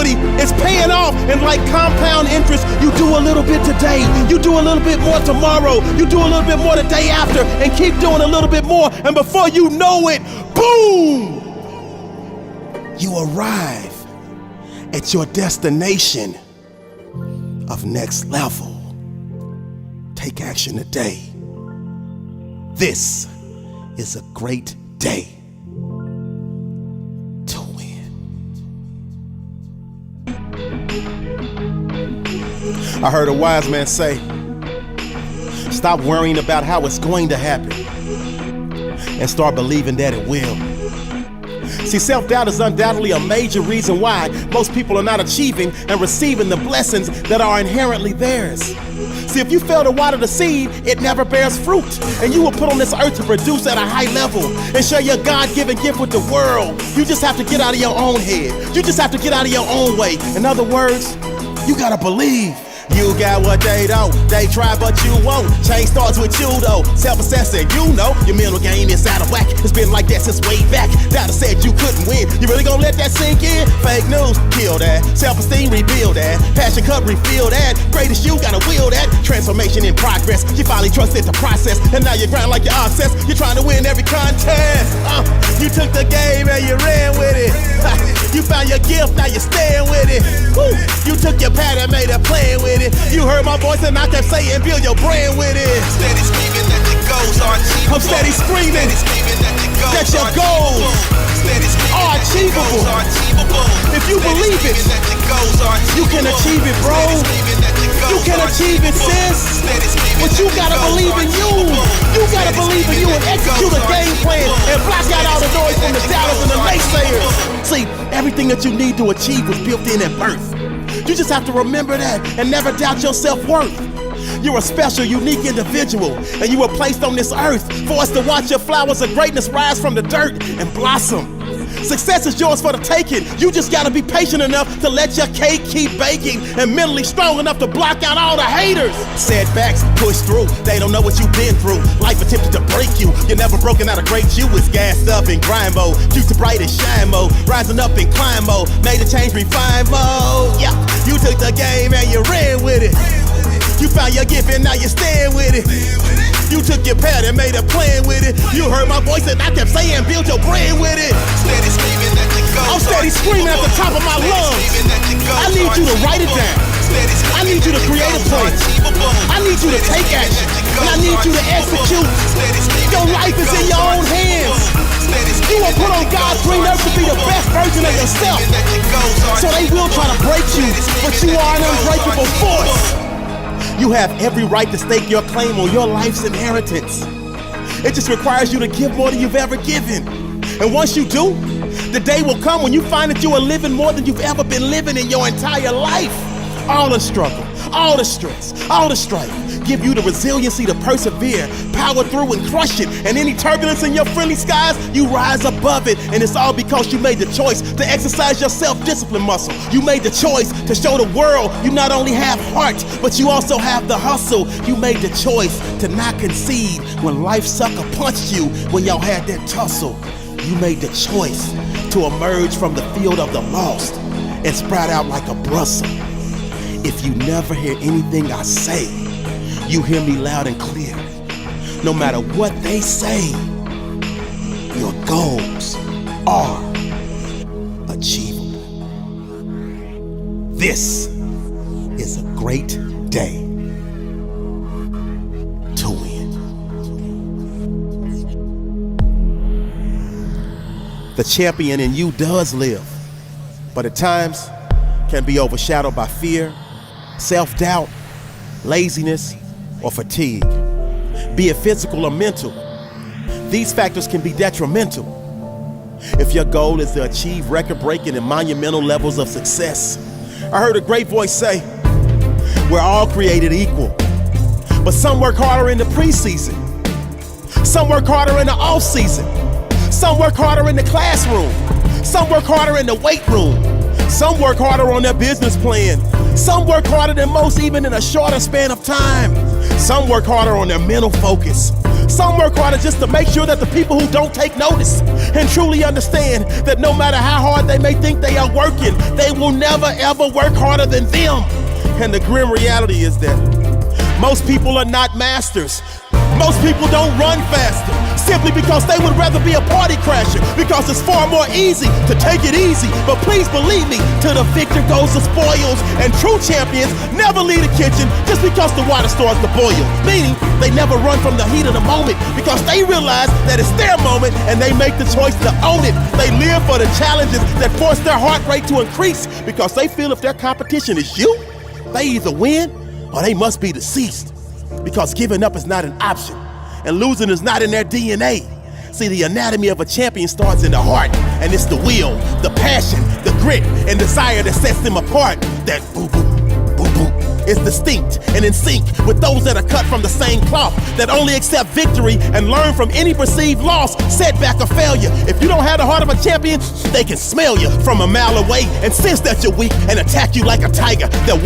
equity is paying off. And like compound interest, you do a little bit today, you do a little bit more tomorrow, you do a little bit more the day after, and keep doing a little bit more. And before you know it, boom, you arrive at your destination of next level. Take action today. This is a great day to win. I heard a wise man say, stop worrying about how it's going to happen and start believing that it will. See, self-doubt is undoubtedly a major reason why most people are not achieving and receiving the blessings that are inherently theirs. See, if you fail to water the seed, it never bears fruit. And you were put on this earth to produce at a high level and share your God-given gift with the world. You just have to get out of your own head. You just have to get out of your own way. In other words, you gotta believe. You got what they don't, they try but you won't. Change starts with you though, self-assessing, you know your mental game is out of whack. It's been like that since way back. Doubter said you couldn't win, you really gonna let that sink in? Fake news, kill that. Self-esteem, rebuild that. Passion cup, refill that. Greatest you, gotta will that. Transformation in progress, you finally trusted the process. And now you grind like you're obsessed, you're trying to win every contest. You took the game and you ran with it. You found your gift, now you're staying with it. Woo. You took your pad and made a plan with it. You heard my voice and I kept saying, build your brand with it. Steady screaming that the goals are achievable. I'm steady screaming that your goals are achievable. If you believe it, you can achieve it, bro. You can achieve it, sis. But you gotta believe in you. You gotta believe in you and execute a game plan and block out all the noise from the doubters and the naysayers. See, everything that you need to achieve was built in at birth. You just have to remember that and never doubt your self-worth. You're a special, unique individual, and you were placed on this earth for us to watch your flowers of greatness rise from the dirt and blossom. Success is yours for the taking. You just gotta be patient enough to let your cake keep baking and mentally strong enough to block out all the haters. Setbacks, push through, they don't know what you've been through. Life attempted to break you, you're never broken out of great you. It's gassed up in grind mode, future bright and shine mode, rising up in climb mode, made a change, refine mode. Yeah, you took the game and you ran with it. You found your gift and now you're staying with it. You took your pad and made a plan with it. You heard my voice and I kept saying, build your brand with it. Steady screaming that the goals I'm steady screaming at the top of my lungs. I need you to write it down. I need you to create a plan. I need you to take action. And I need you to execute. Your life is in your own hands. You were put on God's green earth to be the best version of yourself. So they will try to break you, but you are an unbreakable force. You have every right to stake your claim on your life's inheritance. It just requires you to give more than you've ever given. And once you do, the day will come when you find that you are living more than you've ever been living in your entire life. All the struggle, all the stress, all the strife give you the resiliency to persevere, power through and crush it. And any turbulence in your friendly skies, you rise above it. And it's all because you made the choice to exercise your self-discipline muscle. You made the choice to show the world you not only have heart, but you also have the hustle. You made the choice to not concede when life sucker punched you when y'all had that tussle. You made the choice to emerge from the field of the lost and sprout out like a Brussels. If you never hear anything I say, you hear me loud and clear. No matter what they say, your goals are achievable. This is a great day to win. The champion in you does live, but at times can be overshadowed by fear, self-doubt, laziness, or fatigue, be it physical or mental. These factors can be detrimental. If your goal is to achieve record-breaking and monumental levels of success, I heard a great voice say, we're all created equal, but some work harder in the preseason, some work harder in the off-season, some work harder in the classroom, some work harder in the weight room, some work harder on their business plan, some work harder than most even in a shorter span of time. Some work harder on their mental focus. Some work harder just to make sure that the people who don't take notice and truly understand that no matter how hard they may think they are working, they will never ever work harder than them. And the grim reality is that most people are not masters. Most people don't run faster simply because they would rather be a party crasher, because it's far more easy to take it easy. But please believe me, to the victor goes the spoils, and true champions never leave the kitchen just because the water starts to boil. Meaning, they never run from the heat of the moment because they realize that it's their moment and they make the choice to own it. They live for the challenges that force their heart rate to increase because they feel if their competition is you, they either win or they must be deceased. Because giving up is not an option, and losing is not in their DNA. See, the anatomy of a champion starts in the heart, and it's the will, the passion, the grit, and desire that sets them apart. That boo-boo, boo-boo is distinct and in sync with those that are cut from the same cloth, that only accept victory and learn from any perceived loss, setback, or failure. If you don't have the heart of a champion, they can smell you from a mile away and sense that you're weak and attack you like a tiger. That